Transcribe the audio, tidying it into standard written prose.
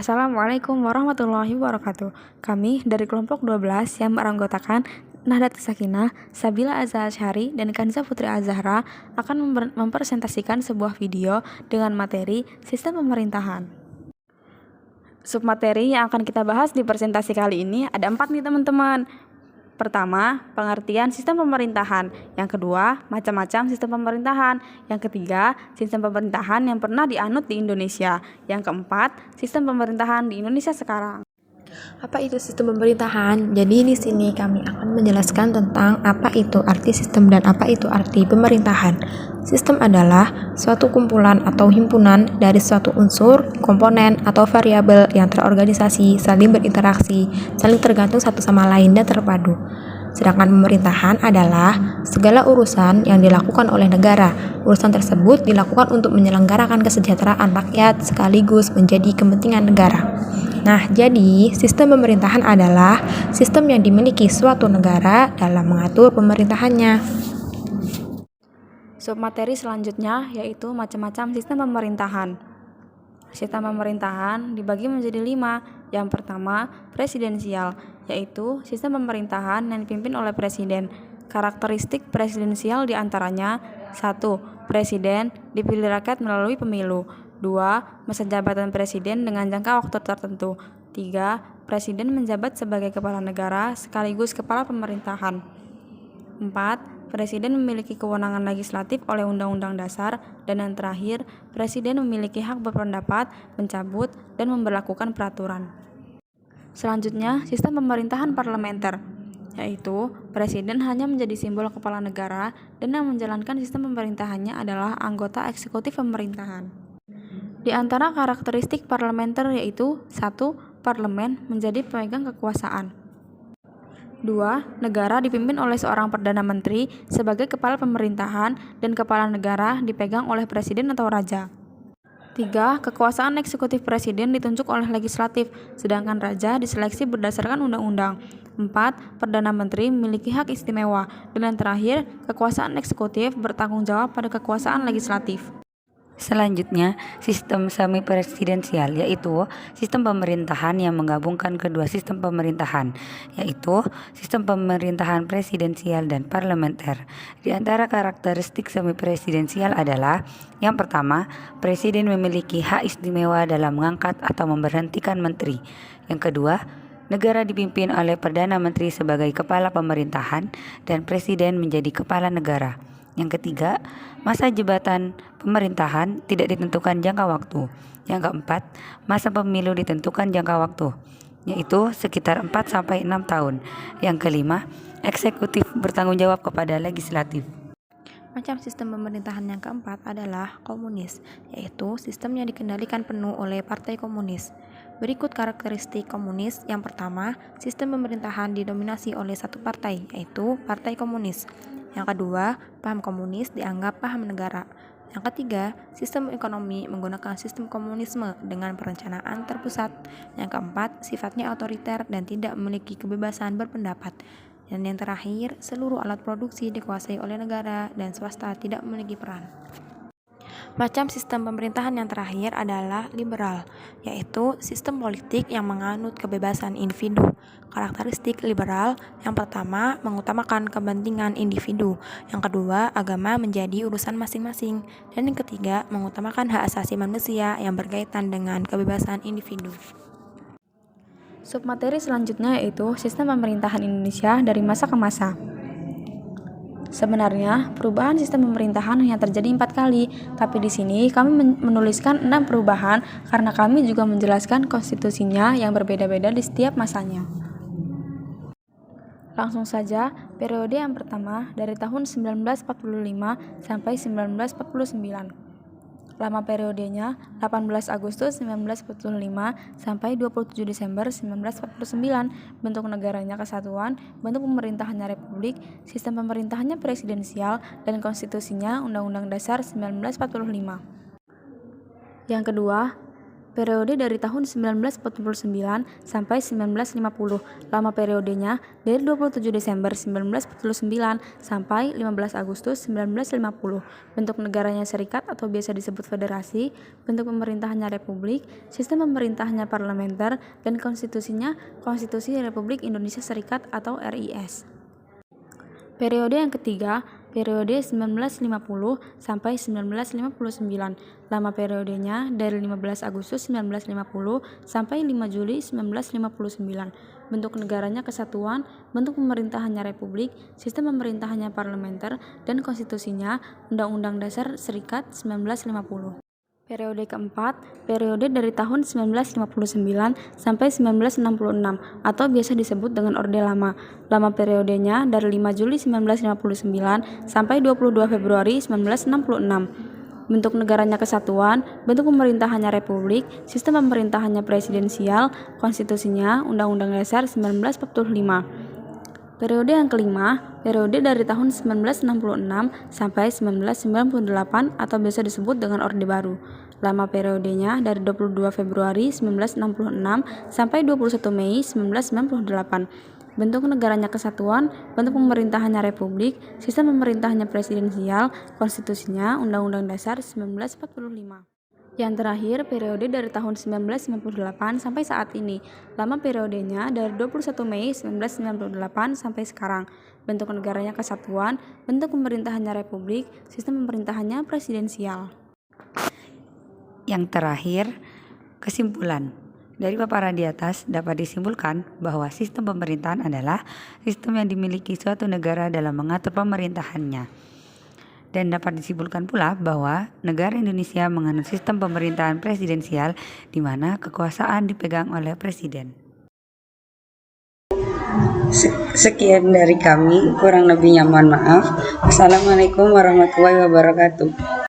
Assalamualaikum warahmatullahi wabarakatuh. Kami dari kelompok 12 yang beranggotakan Nahdlatul Sakinah, Sabila Azhar Asyari, dan Kanza Putri Azhara akan mempresentasikan sebuah video dengan materi sistem pemerintahan. Submateri yang akan kita bahas di presentasi kali ini ada 4 nih teman-teman. Pertama, pengertian sistem pemerintahan. Yang kedua, macam-macam sistem pemerintahan. Yang ketiga, sistem pemerintahan yang pernah dianut di Indonesia. Yang keempat, sistem pemerintahan di Indonesia sekarang. Apa itu sistem pemerintahan? Jadi di sini kami akan menjelaskan tentang apa itu arti sistem dan apa itu arti pemerintahan. Sistem adalah suatu kumpulan atau himpunan dari suatu unsur, komponen, atau variabel yang terorganisasi, saling berinteraksi, saling tergantung satu sama lain dan terpadu. Sedangkan pemerintahan adalah segala urusan yang dilakukan oleh negara. Urusan tersebut dilakukan untuk menyelenggarakan kesejahteraan rakyat sekaligus menjadi kepentingan negara. Nah, jadi sistem pemerintahan adalah sistem yang dimiliki suatu negara dalam mengatur pemerintahannya. Submateri selanjutnya yaitu macam-macam sistem pemerintahan. Sistem pemerintahan dibagi menjadi 5. Yang pertama, presidensial, yaitu sistem pemerintahan yang dipimpin oleh presiden. Karakteristik presidensial diantaranya 1. Presiden dipilih rakyat melalui pemilu. 2. Masa jabatan presiden dengan jangka waktu tertentu. 3. Presiden menjabat sebagai kepala negara sekaligus kepala pemerintahan. 4. Presiden memiliki kewenangan legislatif oleh Undang-Undang Dasar. Dan yang terakhir, Presiden memiliki hak berpendapat, mencabut, dan memberlakukan peraturan. Selanjutnya, sistem pemerintahan parlementer, yaitu Presiden hanya menjadi simbol kepala negara dan yang menjalankan sistem pemerintahannya adalah anggota eksekutif pemerintahan. Di antara karakteristik parlementer yaitu 1. Parlemen menjadi pemegang kekuasaan. 2. Negara dipimpin oleh seorang Perdana Menteri sebagai kepala pemerintahan dan kepala negara dipegang oleh presiden atau raja. 3. Kekuasaan eksekutif presiden ditunjuk oleh legislatif, sedangkan raja diseleksi berdasarkan undang-undang. 4. Perdana Menteri memiliki hak istimewa. Dan yang terakhir, kekuasaan eksekutif bertanggung jawab pada kekuasaan legislatif. Selanjutnya, sistem semi-presidensial, yaitu sistem pemerintahan yang menggabungkan kedua sistem pemerintahan, yaitu sistem pemerintahan presidensial dan parlementer. Di antara karakteristik semi-presidensial adalah yang pertama, presiden memiliki hak istimewa dalam mengangkat atau memberhentikan menteri. Yang kedua, negara dipimpin oleh Perdana Menteri sebagai kepala pemerintahan dan presiden menjadi kepala negara. Yang ketiga, masa jabatan pemerintahan tidak ditentukan jangka waktu. Yang keempat, masa pemilu ditentukan jangka waktu, yaitu sekitar 4-6 tahun. Yang kelima, eksekutif bertanggung jawab kepada legislatif. Macam sistem pemerintahan yang keempat adalah komunis, yaitu sistem yang dikendalikan penuh oleh Partai Komunis. Berikut karakteristik komunis. Yang pertama, sistem pemerintahan didominasi oleh satu partai, yaitu Partai Komunis. Yang kedua, paham komunis dianggap paham negara. Yang ketiga, sistem ekonomi menggunakan sistem komunisme dengan perencanaan terpusat. Yang keempat, sifatnya otoriter dan tidak memiliki kebebasan berpendapat. Dan yang terakhir, seluruh alat produksi dikuasai oleh negara dan swasta tidak memiliki peran. Macam sistem pemerintahan yang terakhir adalah liberal, yaitu sistem politik yang menganut kebebasan individu. Karakteristik liberal, yang pertama, mengutamakan kepentingan individu. Yang kedua, agama menjadi urusan masing-masing. Dan yang ketiga, mengutamakan hak asasi manusia yang berkaitan dengan kebebasan individu. Submateri selanjutnya yaitu sistem pemerintahan Indonesia dari masa ke masa. Sebenarnya, perubahan sistem pemerintahan hanya terjadi 4 kali, tapi di sini kami menuliskan 6 perubahan karena kami juga menjelaskan konstitusinya yang berbeda-beda di setiap masanya. Langsung saja, periode yang pertama dari tahun 1945 sampai 1949. Lama periodenya 18 Agustus 1945 sampai 27 Desember 1949. Bentuk negaranya kesatuan, bentuk pemerintahannya republik, sistem pemerintahannya presidensial, dan konstitusinya Undang-Undang Dasar 1945. Yang kedua, Periode dari tahun 1949 sampai 1950. Lama periodenya dari 27 Desember 1949 sampai 15 Agustus 1950. Bentuk negaranya serikat atau biasa disebut federasi, bentuk pemerintahannya republik, sistem pemerintahannya parlementer, dan konstitusinya Konstitusi Republik Indonesia Serikat atau RIS. Periode yang ketiga, periode 1950 sampai 1959. Lama periodenya dari 15 Agustus 1950 sampai 5 Juli 1959. Bentuk negaranya kesatuan, bentuk pemerintahannya republik, sistem pemerintahannya parlementer, dan konstitusinya Undang-Undang Dasar Serikat 1950. Periode keempat, periode dari tahun 1959 sampai 1966 atau biasa disebut dengan Orde Lama. Lama periodenya dari 5 Juli 1959 sampai 22 Februari 1966. Bentuk negaranya kesatuan, bentuk pemerintahannya republik, sistem pemerintahannya presidensial, konstitusinya Undang-Undang Dasar 1945. Periode yang kelima, periode dari tahun 1966 sampai 1998 atau biasa disebut dengan Orde Baru. Lama periodenya dari 22 Februari 1966 sampai 21 Mei 1998. Bentuk negaranya kesatuan, bentuk pemerintahannya republik, sistem pemerintahannya presidensial, konstitusinya Undang-Undang Dasar 1945. Yang terakhir, periode dari tahun 1998 sampai saat ini. Lama periodenya dari 21 Mei 1998 sampai sekarang. Bentuk negaranya kesatuan, bentuk pemerintahannya republik, sistem pemerintahannya presidensial. Yang terakhir, kesimpulan. Dari paparan di atas dapat disimpulkan bahwa sistem pemerintahan adalah sistem yang dimiliki suatu negara dalam mengatur pemerintahannya. Dan dapat disimpulkan pula bahwa negara Indonesia menganut sistem pemerintahan presidensial di mana kekuasaan dipegang oleh presiden. Sekian dari kami, kurang lebihnya mohon maaf. Assalamualaikum warahmatullahi wabarakatuh.